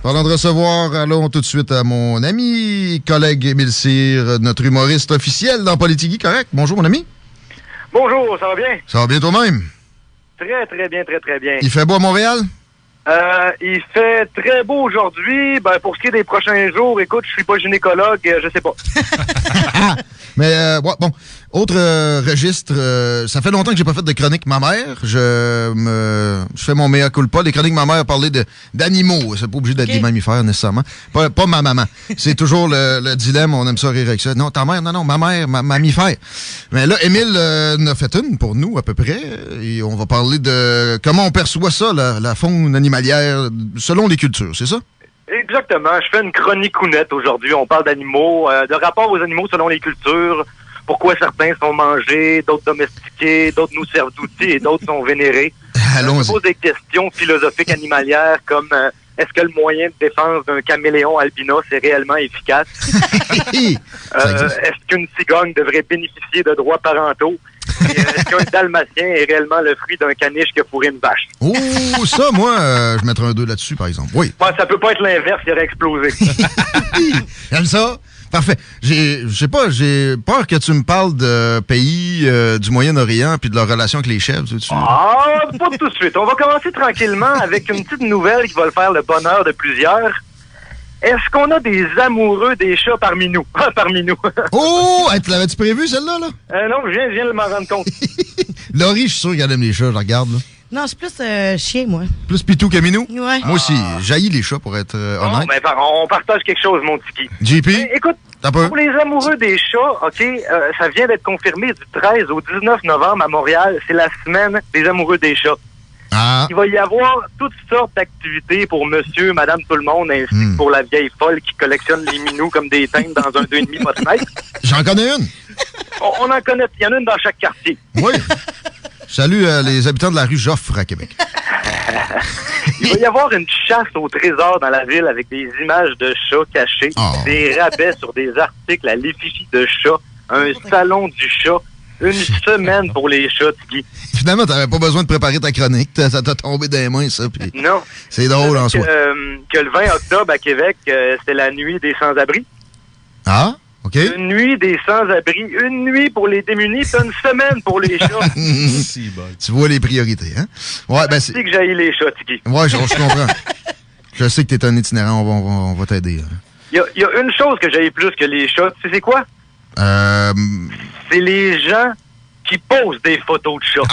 Parlant de recevoir, allons tout de suite à mon ami, collègue Émile Cyr, notre humoriste officiel dans Politigui, correct? Bonjour, mon ami. Bonjour, ça va bien? Ça va bien toi-même? Très, très bien, très, très bien. Il fait beau à Montréal? Il fait très beau aujourd'hui. Ben, pour ce qui est des prochains jours, écoute, je suis pas gynécologue, je sais pas. Mais, ouais, bon, autre registre, ça fait longtemps que j'ai pas fait de chronique ma mère. Je fais mon mea culpa. Les chroniques ma mère parlaient d'animaux. C'est pas obligé d'être des mammifères, nécessairement. Pas ma maman. C'est toujours le dilemme, on aime ça rire avec ça. Non, ta mère, non, ma mère, mammifère. Mais là, Émile en a fait une pour nous, à peu près. Et on va parler de comment on perçoit ça, la faune animalière, selon les cultures, c'est ça? Exactement. Je fais une chronicounette aujourd'hui. On parle d'animaux, de rapport aux animaux selon les cultures. Pourquoi certains sont mangés, d'autres domestiqués, d'autres nous servent d'outils et d'autres sont vénérés. Allons-y. Je pose des questions philosophiques animalières comme est-ce que le moyen de défense d'un caméléon albinos est réellement efficace? Est-ce qu'une cigogne devrait bénéficier de droits parentaux? Et, est-ce qu'un dalmatien est réellement le fruit d'un caniche qui a fourré une vache? Oh, ça, moi, je mettrais un 2 là-dessus, par exemple. Oui. Ouais, ça peut pas être l'inverse, il aurait explosé. J'aime ça. Parfait. J'ai peur que tu me parles de pays du Moyen-Orient puis de leur relation avec les chèvres. Ah, pas tout de suite. On va commencer tranquillement avec une petite nouvelle qui va le faire le bonheur de plusieurs. Est-ce qu'on a des amoureux des chats parmi nous? Parmi nous. Oh! Tu l'avais-tu prévu, celle-là? Là? Non, je viens de m'en rendre compte. Laurie, je suis sûr qu'elle aime les chats, je la regarde. Là. Non, c'est plus chien, moi. Plus Pitou que Minou? Ouais. Moi aussi, j'haïs les chats, pour être honnête. Ben, on partage quelque chose, mon tiki. JP? Mais, écoute, pour les amoureux des chats, OK, ça vient d'être confirmé du 13 au 19 novembre à Montréal. C'est la semaine des amoureux des chats. Ah. Il va y avoir toutes sortes d'activités pour monsieur, madame, tout le monde, ainsi que pour la vieille folle qui collectionne les minous comme des teintes dans un 2,5 potemètre. J'en connais une. On en connaît. Il y en a une dans chaque quartier. Oui. Salut les habitants de la rue Joffre à Québec. Il va y avoir une chasse au trésor dans la ville avec des images de chats cachés, des rabais sur des articles à l'effigie de chats, un salon du chat, une semaine pour les chats, Tigui. Finalement, t'avais pas besoin de préparer ta chronique. Ça t'a tombé dans les mains, ça. Pis non. C'est drôle en soi. Que le 20 octobre à Québec, c'était la nuit des sans-abri. Ah, OK. Une nuit des sans-abri, une nuit pour les démunis, puis une semaine pour les chats. Tu vois les priorités, hein? Ouais, ben c'est que j'haïs les chats, Tigui. Ouais, je comprends. Je sais que t'es un itinérant, on va t'aider. Il y a une chose que j'haïs plus que les chats, tu sais c'est quoi? C'est les gens qui posent des photos de chats.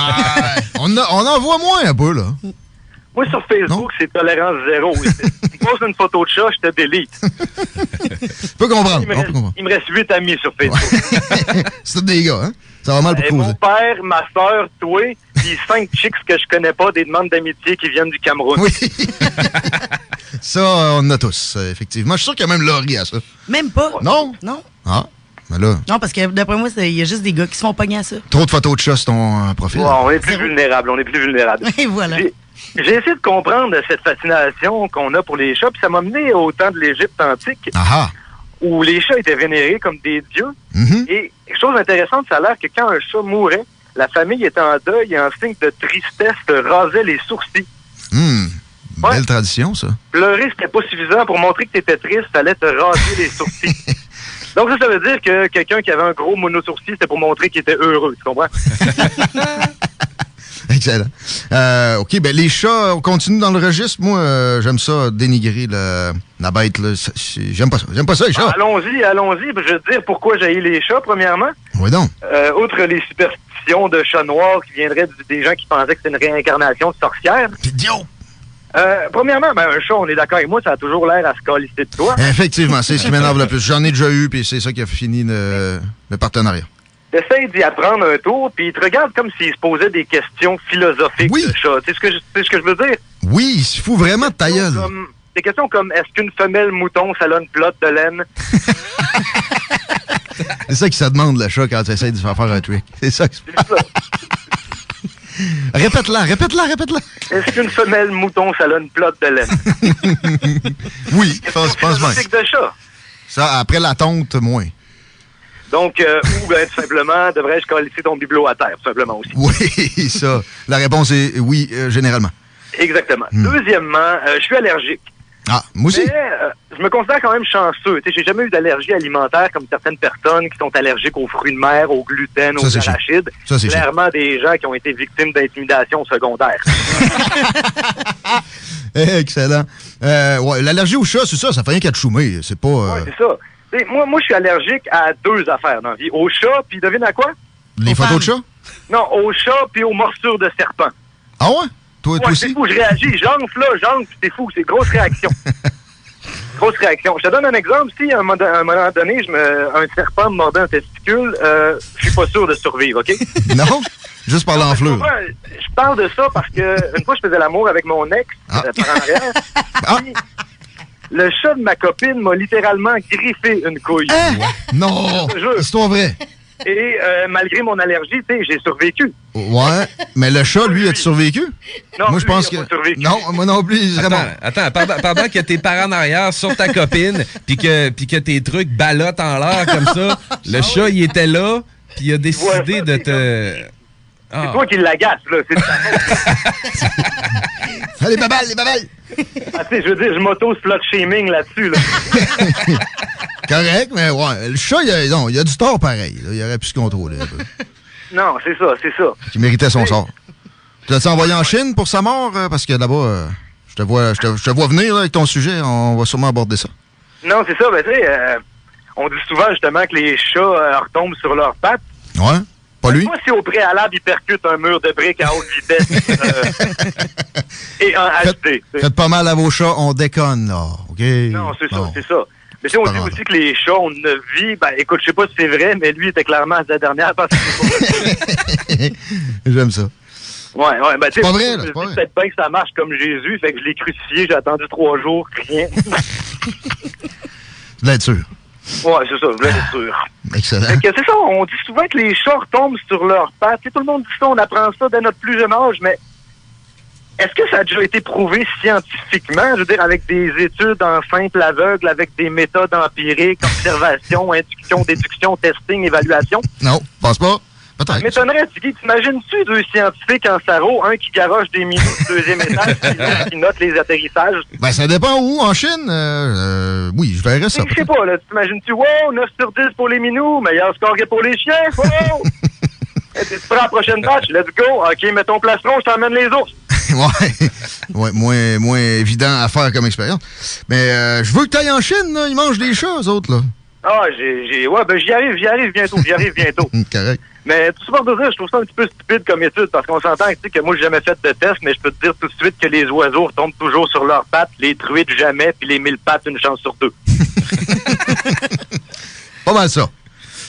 On en voit moins un peu, là. Moi, sur Facebook, c'est tolérance zéro. Tu poses une photo de chat, je te délite. Je peux comprendre. Il me reste 8 amis sur Facebook. C'est tous des gars, hein? Ça va mal pour causer. Mon père, ma soeur, toi, puis 5 chicks que je connais pas, des demandes d'amitié qui viennent du Cameroun. Oui. Ça, on en a tous, effectivement. Je suis sûr qu'il y a même Laurie à ça. Même pas. Non? Non. Ah. Ben là. Non, parce que d'après moi, il y a juste des gars qui se font pogner à ça. Trop de photos de chats sur ton profil. Ouais, on est plus vulnérable. Et voilà. J'ai essayé de comprendre cette fascination qu'on a pour les chats, puis ça m'a mené au temps de l'Égypte antique, où les chats étaient vénérés comme des dieux. Et chose intéressante, ça a l'air que quand un chat mourait, la famille était en deuil et en signe de tristesse rasait les sourcils. Belle tradition, ça. Pleurer, c'était pas suffisant. Pour montrer que t'étais triste, fallait te raser les sourcils. Donc ça veut dire que quelqu'un qui avait un gros monosourcil, c'était pour montrer qu'il était heureux, tu comprends? Excellent. OK, ben les chats, on continue dans le registre. Moi, j'aime ça, dénigrer la bête. Là. J'aime pas ça. J'aime pas ça, les chats. Allons-y. Je veux te dire pourquoi j'haïs les chats, premièrement. Oui donc. Outre les superstitions de chats noirs qui viendraient des gens qui pensaient que c'était une réincarnation de sorcière. Idiot! Premièrement, un chat, on est d'accord avec moi, ça a toujours l'air à se calisser de toi. Effectivement, c'est ce qui m'énerve le plus. J'en ai déjà eu, puis c'est ça qui a fini le partenariat. T'essayes d'y apprendre un tour, puis il te regarde comme s'il se posait des questions philosophiques de chat. Tu sais ce que je veux dire? Oui, il se fout vraiment de ta gueule. Des questions comme, est-ce qu'une femelle mouton, ça a une plotte de laine? C'est ça qui se demande, le chat, quand tu essaies de faire un trick. C'est ça que Répète-la. Est-ce qu'une femelle mouton, ça a une plotte de laine? Oui, je pense bien. De chat. Ça, après la tonte, moins. Donc, ou tout simplement, devrais-je calisser ton bibelot à terre, tout simplement aussi. Oui, ça. La réponse est oui, généralement. Exactement. Deuxièmement, je suis allergique. Ah, moi aussi. Mais, je me considère quand même chanceux. J'ai jamais eu d'allergie alimentaire comme certaines personnes qui sont allergiques aux fruits de mer, au gluten, aux arachides. Ça, c'est clairement des gens qui ont été victimes d'intimidation secondaire. Excellent. Ouais, l'allergie au chat, c'est ça fait rien qu'à te choumer. C'est pas... Ouais, c'est ça. Moi, je suis allergique à 2 affaires dans la vie. Au chat, puis devine à quoi? Les photos de chat? Non, au chat, puis aux morsures de serpent. Ah ouais? Toi aussi? C'est fou, je réagis. J'enfle, puis c'est fou. C'est grosse réaction. Grosse réaction. Je te donne un exemple. Si, à un moment donné, un serpent me mordait un testicule, je suis pas sûr de survivre, OK? Non? Juste par l'enflure. Je parle de ça parce que une fois, je faisais l'amour avec mon ex, par en arrière. Puis, le chat de ma copine m'a littéralement griffé une couille. Non! C'est pas vrai. Et malgré mon allergie, j'ai survécu. Ouais, mais le chat, lui, a-tu survécu? Non, moi, je pense que... Non, moi non plus, vraiment. Attends, pendant que tes parents en arrière sur ta copine, puis que tes trucs ballottent en l'air comme ça, le chat, il était là, puis il a décidé de te... C'est toi qui l'agace, là. C'est ça. Les babales, les babales! Je veux dire, je m'auto-slut-shaming là-dessus, là. Correct, mais ouais, le chat, il y a du tort pareil. Là. Il aurait pu se contrôler un peu. Non, c'est ça. Il méritait son sort. Tu l'as-tu envoyé en Chine pour sa mort? Parce que là-bas, je te vois venir là, avec ton sujet. On va sûrement aborder ça. Non, c'est ça. Ben, tu sais, on dit souvent justement que les chats retombent sur leurs pattes. Ouais. Pas lui? Pas si au préalable, ils percutent un mur de briques à haute vitesse et en HD. Faites pas mal à vos chats, on déconne, là. OK? Non, c'est ça. Mais tu sais, on dit aussi que les chats ont une vie... Ben, écoute, je sais pas si c'est vrai, mais lui était clairement à la dernière parce que c'est J'aime ça. Ouais, ben tu sais, c'est pas vrai, là. Peut-être bien que ça marche comme Jésus, fait que je l'ai crucifié, j'ai attendu 3 jours, rien. Je voulais être sûr. Ouais, c'est ça, je voulais être sûr. Excellent. Fait que c'est ça, on dit souvent que les chats retombent sur leurs pattes. Tu sais, tout le monde dit ça, on apprend ça dès notre plus jeune âge, mais est-ce que ça a déjà été prouvé scientifiquement, je veux dire, avec des études en simple aveugle, avec des méthodes empiriques, observation, induction, déduction, testing, évaluation? Non, je pense pas. Ça m'étonnerait, Tiggy. T'imagines-tu 2 scientifiques en sarrau, un qui garoche des minous du 2e étage, puis l'autre qui note les atterrissages? Ben, ça dépend où. En Chine, oui, je verrais ça. Je sais pas, là. T'imagines-tu, wow, 9 sur 10 pour les minous, meilleur score que pour les chiens, wow! Tu prends la prochaine batch, let's go. OK, mets ton plastron, je t'emmène les ours. ouais, moins évident à faire comme expérience. Mais je veux que tu ailles en Chine, là. Ils mangent des chats, eux autres, là. Ah, ouais, ben j'y arrive bientôt. Correct. Mais tout ça pour dire, je trouve ça un petit peu stupide comme étude, parce qu'on s'entend que moi, j'ai jamais fait de test, mais je peux te dire tout de suite que les oiseaux retombent toujours sur leurs pattes, les truites jamais, puis les 1000 pattes, une chance sur 2. Pas mal ça.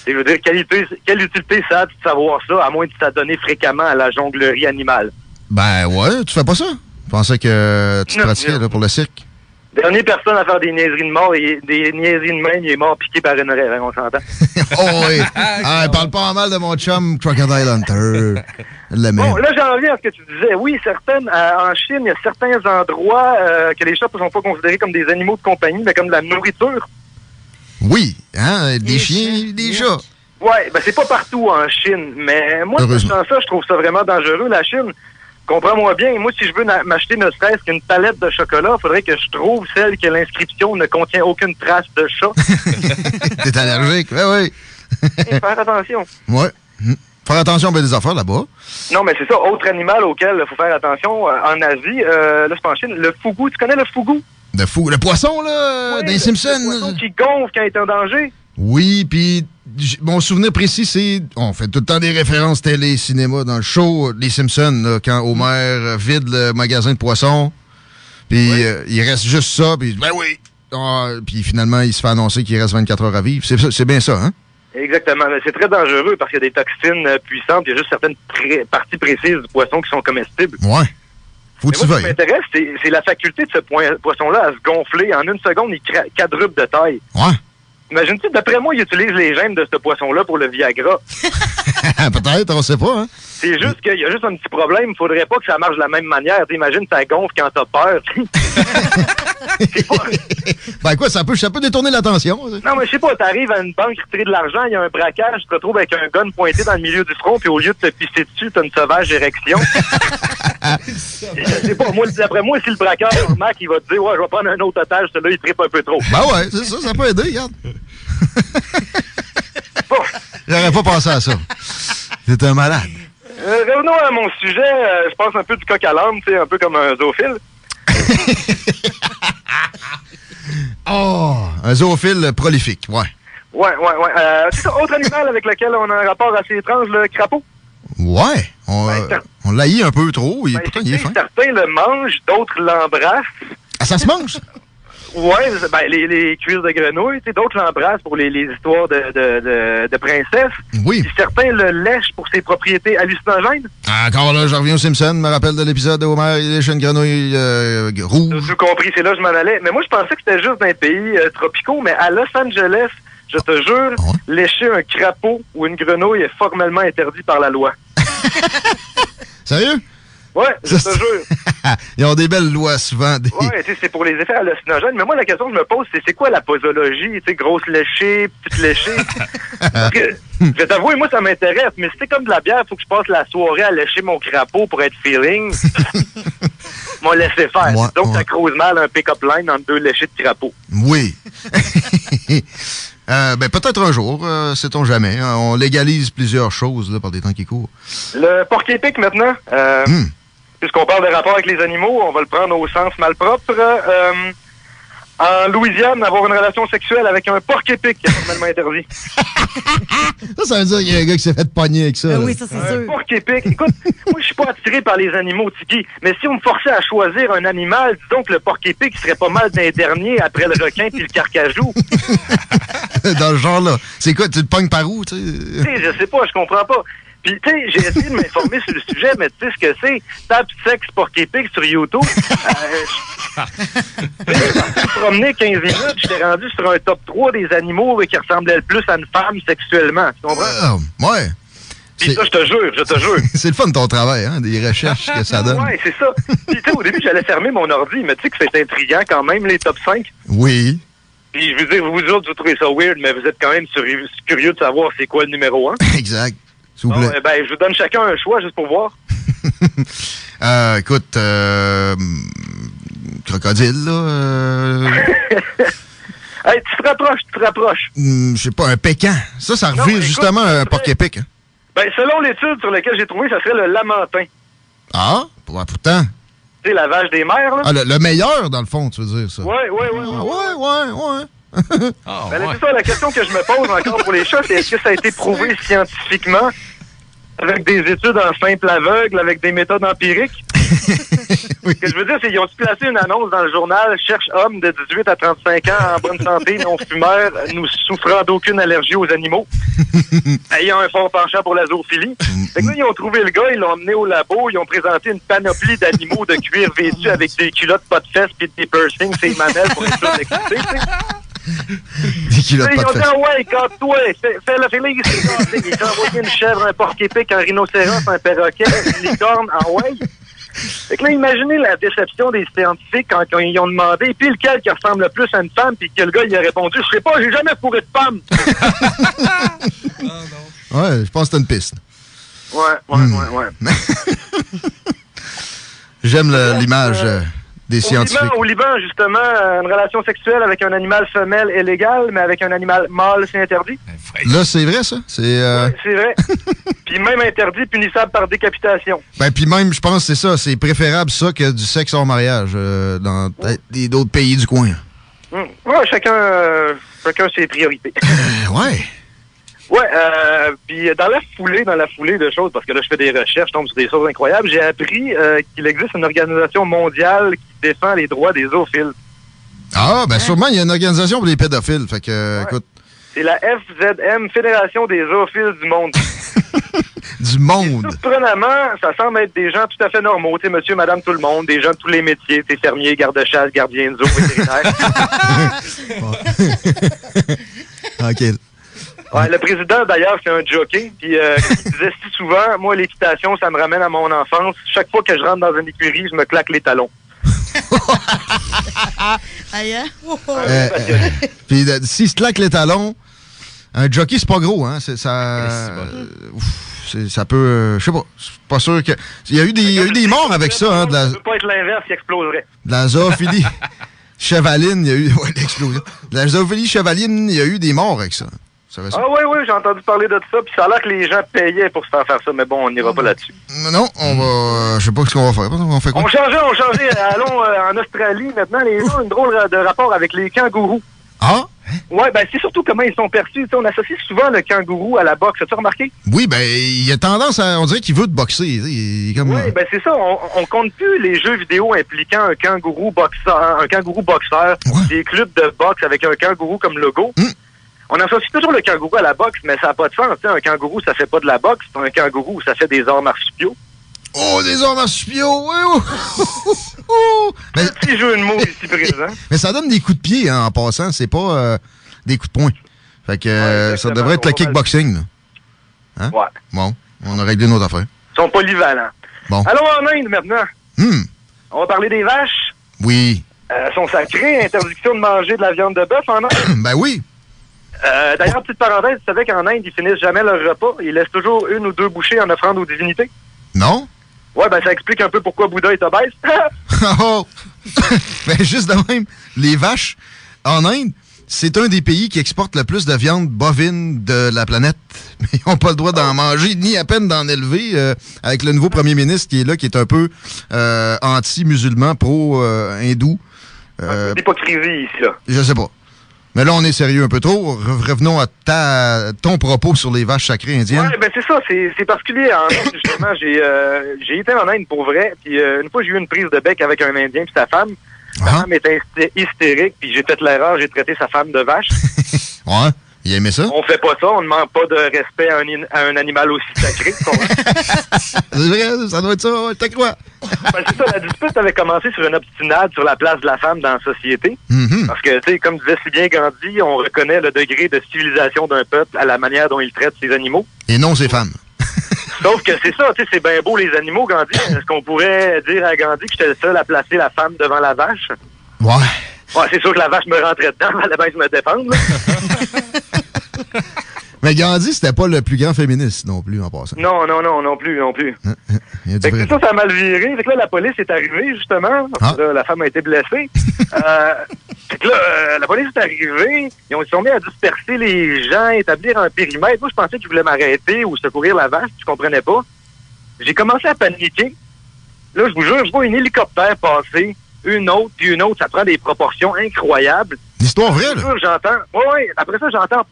Je veux dire, quelle utilité ça a de savoir ça, à moins de s'adonner fréquemment à la jonglerie animale? Ben ouais, tu fais pas ça? Je pensais que tu te pratiquais là, pour le cirque. Dernière personne à faire des niaiseries de mort, des niaiseries de même, il est mort piqué par une raie, on s'entend. Oh oui! Parle pas en mal de mon chum Crocodile Hunter. Bon, là, j'en reviens à ce que tu disais. Oui, en Chine, il y a certains endroits que les chats ne sont pas considérés comme des animaux de compagnie, mais comme de la nourriture. Oui, hein, des chiens, des chats. Ouais, ben c'est pas partout en Chine, mais moi, dans ça, je trouve ça vraiment dangereux, la Chine. Comprends-moi bien, moi, si je veux m'acheter ne serait-ce qu'une palette de chocolat, il faudrait que je trouve celle que l'inscription ne contient aucune trace de chat. T'es allergique, oui. Faire attention. Ouais. Faire attention à des affaires là-bas. Non, mais c'est ça, autre animal auquel il faut faire attention en Asie, là, c'est pas en Chine, le fougou, tu connais le fougou? Le poisson, là, oui, des Simpsons. Le poisson qui gonfle quand il est en danger. Oui, puis mon souvenir précis, c'est... On fait tout le temps des références télé, cinéma, dans le show Les Simpsons, là, quand Homer vide le magasin de poissons, puis il reste juste ça, puis ben oui! Puis finalement, il se fait annoncer qu'il reste 24 heures à vivre. C'est bien ça, hein? Exactement. Mais c'est très dangereux parce qu'il y a des toxines puissantes, il y a juste certaines parties précises du poisson qui sont comestibles. Ouais. Faut que tu veuilles. Ce qui m'intéresse, c'est la faculté de ce poisson-là à se gonfler. En une seconde, il quadruple de taille. Ouais. Imagine-tu, d'après moi, il utilise les gènes de ce poisson-là pour le Viagra. Peut-être, on sait pas. Hein? C'est juste qu'il y a juste un petit problème. Il faudrait pas que ça marche de la même manière. T'imagines, ça gonfle quand t'as peur. Ben quoi, ça peut détourner l'attention. Non, mais je sais pas, t'arrives à une banque retirer de l'argent, il y a un braquage, tu te retrouves avec un gun pointé dans le milieu du front, puis au lieu de te pisser dessus, t'as une sauvage érection. Je sais pas, d'après moi, si le braqueur remarque, il va te dire, ouais, je vais prendre un autre otage, celui-là, il trippe un peu trop. Ben ouais, c'est ça, ça peut aider, regarde. Bon. J'aurais pas pensé à ça. C'est un malade. Revenons à mon sujet, je pense un peu du coq à l'âne, tu sais, un peu comme un zoophile. Oh, un zoophile prolifique, ouais. Ouais. C'est ça, autre animal avec lequel on a un rapport assez étrange, le crapaud. Ouais, on l'haït un peu trop, et pourtant il est fin. Certains le mangent, d'autres l'embrassent. Ah, ça se mange? Ouais, ben, les cuisses de grenouille, d'autres l'embrassent pour les histoires de princesses. Oui. Puis certains le lèchent pour ses propriétés hallucinogènes. Encore là, je reviens aux Simpsons, me rappelle de l'épisode de Homer, il lèche une grenouille rouge. J'ai compris, c'est là que je m'en allais. Mais moi, je pensais que c'était juste dans les pays tropicaux, mais à Los Angeles, je te jure, lécher un crapaud ou une grenouille est formellement interdit par la loi. Sérieux? Ouais, je te jure. Ils ont des belles lois souvent. Ouais, c'est pour les effets hallucinogènes. Mais moi, la question que je me pose, c'est quoi la posologie? Tu sais, grosse léchée, petite léchée. Je vais t'avouer, moi, ça m'intéresse. Mais si c'est comme de la bière, il faut que je passe la soirée à lécher mon crapaud pour être feeling. M'ont laissé faire. Ouais, donc, ça croise mal un pick-up line entre deux léchés de crapaud. Oui. Ben, peut-être un jour, sait-on jamais. On légalise plusieurs choses là, par des temps qui courent. Le porc-épic, maintenant. Puisqu'on parle de rapport avec les animaux, on va le prendre au sens malpropre. En Louisiane, avoir une relation sexuelle avec un porc-épic est formellement interdit. Ça veut dire qu'il y a un gars qui s'est fait pogner avec ça. Oui, ça c'est sûr. Un porc-épic. Écoute, moi je suis pas attiré par les animaux, Tiggy, mais si on me forçait à choisir un animal, disons que le porc-épic serait pas mal d'un dernier après le requin puis le carcajou. Dans le genre là. C'est quoi, tu le pognes par où, tu sais? Je sais pas, je comprends pas. Puis, tu sais, j'ai essayé de m'informer sur le sujet, mais tu sais ce que c'est? Tape sexe porc-épic sur YouTube. Je me promener 15 minutes, j'étais rendu sur un top 3 des animaux qui ressemblaient le plus à une femme sexuellement. Tu comprends? Ouais. Puis ça, je te jure. C'est le fun de ton travail, hein, des recherches que ça donne. Ouais, c'est ça. Puis, tu sais, au début, j'allais fermer mon ordi, mais tu sais que c'est intriguant quand même, les top 5. Oui. Puis, je veux dire, vous autres, vous trouvez ça weird, mais vous êtes quand même curieux de savoir c'est quoi le numéro 1. Exact. S'il vous plaît. Ben, je vous donne chacun un choix juste pour voir. Écoute, crocodile, là. Hey, tu te rapproches. Je sais pas, un pécan. Ça revient justement à un porc-épic. Hein? Ben, selon l'étude sur laquelle j'ai trouvé, ça serait le lamantin. Ah, pourtant. Tu sais, la vache des mers, là. Ah, le meilleur, dans le fond, tu veux dire, ça. Ouais. Ben, c'est ça, la question que je me pose encore pour les chats, c'est est-ce que ça a été prouvé scientifiquement avec des études en simple aveugle, avec des méthodes empiriques? Oui. Ce que je veux dire, c'est qu'ils ont placé une annonce dans le journal « Cherche homme de 18 à 35 ans en bonne santé, non fumeur, nous souffrant d'aucune allergie aux animaux, ayant un fort penchant pour la zoophilie. » Fait que là, ils ont trouvé le gars, ils l'ont emmené au labo, ils ont présenté une panoplie d'animaux de cuir vêtus avec des culottes pas de fesses pis des piercings, ses mamelles pour être plus excité, tu sais. Des culottes Ils pas de ont dit, fesses. ah ouais, quand-toi, fais le feeling, c'est ça. Ils ont envoyé une chèvre, un porc-épic, un rhinocéros, un perroquet, une licorne, ah ouais. Fait que là, imaginez la déception des scientifiques quand ils ont demandé, puis lequel qui ressemble le plus à une femme, puis que le gars, il a répondu, je sais pas, j'ai jamais fourré de femme. Ouais, je pense que c'est une piste. Ouais. J'aime l'image des scientifiques. Au Liban, justement, une relation sexuelle avec un animal femelle est légale, mais avec un animal mâle, c'est interdit. Là, c'est vrai, ça? Ouais, c'est vrai. Puis même interdit, punissable par décapitation. Ben, puis même, je pense que c'est ça. C'est préférable, ça, que du sexe hors mariage dans d'autres pays du coin. Ouais, chacun ses priorités. Ouais. Ouais, puis dans la foulée de choses, parce que là, je fais des recherches, je tombe sur des choses incroyables, j'ai appris qu'il existe une organisation mondiale qui défend les droits des zoophiles. Ah, ben sûrement, il y a une organisation pour les pédophiles. Fait que, écoute... C'est la FZM, Fédération des zoophiles du monde. Du monde. Surprenamment, ça semble être des gens tout à fait normaux, tu sais, monsieur, madame, tout le monde, des gens de tous les métiers, tu sais, fermiers, garde-chasse, gardiens de zoo, vétérinaires. OK. Ouais, le président, d'ailleurs, c'est un jockey. Puis, il disait si souvent, moi, l'équitation, ça me ramène à mon enfance. Chaque fois que je rentre dans une écurie, je me claque les talons. Puis, s'il se claque les talons, un jockey, c'est pas gros, hein? Ça peut... je sais pas. Je suis pas sûr que... Il y a eu des morts avec ça, hein? Ça peut pas être l'inverse qui exploserait. De la zoophilie chevaline, il y a eu... Ouais, l'explosion. De la zoophilie chevaline, il y a eu des morts avec ça. Ah oui, j'ai entendu parler de ça. Puis ça a l'air que les gens payaient pour se faire ça. Mais bon, on n'ira pas là-dessus. Non, on va... je sais pas ce qu'on va faire. On fait quoi? On changeait. Allons en Australie. Maintenant, les gens ont une drôle de rapport avec les kangourous. Ah? Ouais, ben c'est surtout comment ils sont perçus. T'sais, on associe souvent le kangourou à la boxe. As-tu remarqué? Oui, ben il a tendance à... On dirait qu'il veut te boxer. Oui, ben c'est ça. On compte plus les jeux vidéo impliquant un kangourou boxeur, des clubs de boxe avec un kangourou comme logo. On associe toujours le kangourou à la boxe, mais ça n'a pas de sens. T'sais, un kangourou, ça fait pas de la boxe. Un kangourou, ça fait des arts marsupiaux. Oh, des arts marsupiaux! Oui! Un petit jeu de mots ici présent. Mais ça donne des coups de pied, hein, en passant. C'est pas des coups de poing. Fait que ça devrait être le kickboxing. Là. Hein? Ouais. Bon, on a réglé notre affaire. Ils sont polyvalents. Bon. Allons en Inde maintenant. On va parler des vaches. Oui. Elles sont sacrées. Interdiction de manger de la viande de bœuf en Inde. Ben oui. D'ailleurs, petite parenthèse, tu savais qu'en Inde, ils finissent jamais leur repas. Ils laissent toujours 1 ou 2 bouchées en offrande aux divinités. Non? Ouais, ben ça explique un peu pourquoi Bouddha est obèse. Oh! Ben juste de même, les vaches, en Inde, c'est un des pays qui exporte le plus de viande bovine de la planète. Mais ils n'ont pas le droit d'en manger, ni à peine d'en élever, avec le nouveau premier ministre qui est là, qui est un peu anti-musulman, pro-hindou. C'est l'hypocrisie ici, là. Je sais pas. Mais là, on est sérieux un peu trop. Revenons à ton propos sur les vaches sacrées indiennes. Ouais, ben c'est ça. C'est particulier. En Inde, justement, j'ai été en Inde pour vrai. Puis une fois, j'ai eu une prise de bec avec un Indien puis sa femme. Sa femme était hystérique. Puis j'ai fait l'erreur. J'ai traité sa femme de vache. Ouais. Il aimait ça? On fait pas ça. On ne demande pas de respect à un animal aussi sacré. C'est vrai, ça doit être ça. Je te crois. Ben, c'est ça. La dispute avait commencé sur une obstinade sur la place de la femme dans la société. Parce que, tu sais, comme disait si bien Gandhi, on reconnaît le degré de civilisation d'un peuple à la manière dont il traite ses animaux. Et non ses femmes. Sauf que c'est ça, tu sais, c'est bien beau les animaux, Gandhi. Est-ce qu'on pourrait dire à Gandhi que j'étais le seul à placer la femme devant la vache? Ouais. Ouais, c'est sûr que la vache me rentrait dedans, elle allait bien se me défendre. Mais Gandhi, c'était pas le plus grand féministe non plus, en passant. Non plus. Fait que ça a mal viré. Fait que là, la police est arrivée, justement. Là, la femme a été blessée. Fait que là, la police est arrivée. Ils sont mis à disperser les gens, établir un périmètre. Moi, je pensais qu'ils voulaient m'arrêter ou secourir la vache. Je comprenais pas. J'ai commencé à paniquer. Là, je vous jure, je vois une hélicoptère passer, une autre, puis une autre. Ça prend des proportions incroyables. L'histoire vraie, là? Là, j'entends... Oui, après ça, j'entends...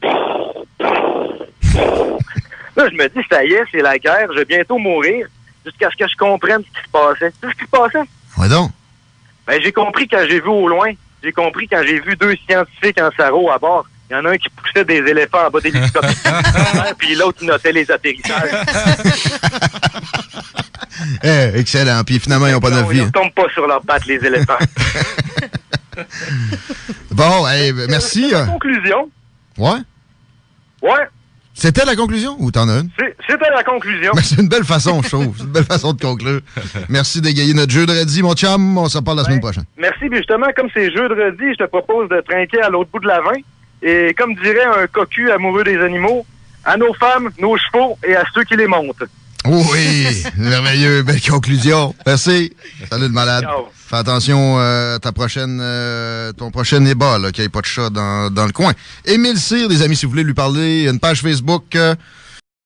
Là, je me dis, ça y est, c'est la guerre, je vais bientôt mourir, jusqu'à ce que je comprenne ce qui se passait. Tu sais ce qui se passait? Ouais donc. Ben, j'ai compris quand j'ai vu au loin. J'ai compris quand j'ai vu 2 scientifiques en sarrau à bord. Il y en a un qui poussait des éléphants en bas des hélicoptères, puis l'autre qui notait les atterrissages. Excellent. Puis finalement, ils n'ont pas de vie. Ils ne tombent pas sur leurs pattes, les éléphants. Bon, merci. C'est la conclusion. Ouais? Ouais. C'était la conclusion ou t'en as une? C'était la conclusion. Mais c'est une belle façon, je trouve. C'est une belle façon de conclure. Merci d'égayer notre jeu de redis, mon chum. On se parle la semaine prochaine. Merci. Puis justement, comme c'est jeu de redis, je te propose de trinquer à l'autre bout de la vin. Et comme dirait un cocu amoureux des animaux, à nos femmes, nos chevaux et à ceux qui les montent. Oui, merveilleux. Belle conclusion. Merci. Salut le malade. Ciao. Fais attention à ton prochain ébat, qu'il n'y ait pas de chat dans le coin. Émile Cyr, les amis, si vous voulez lui parler, une page Facebook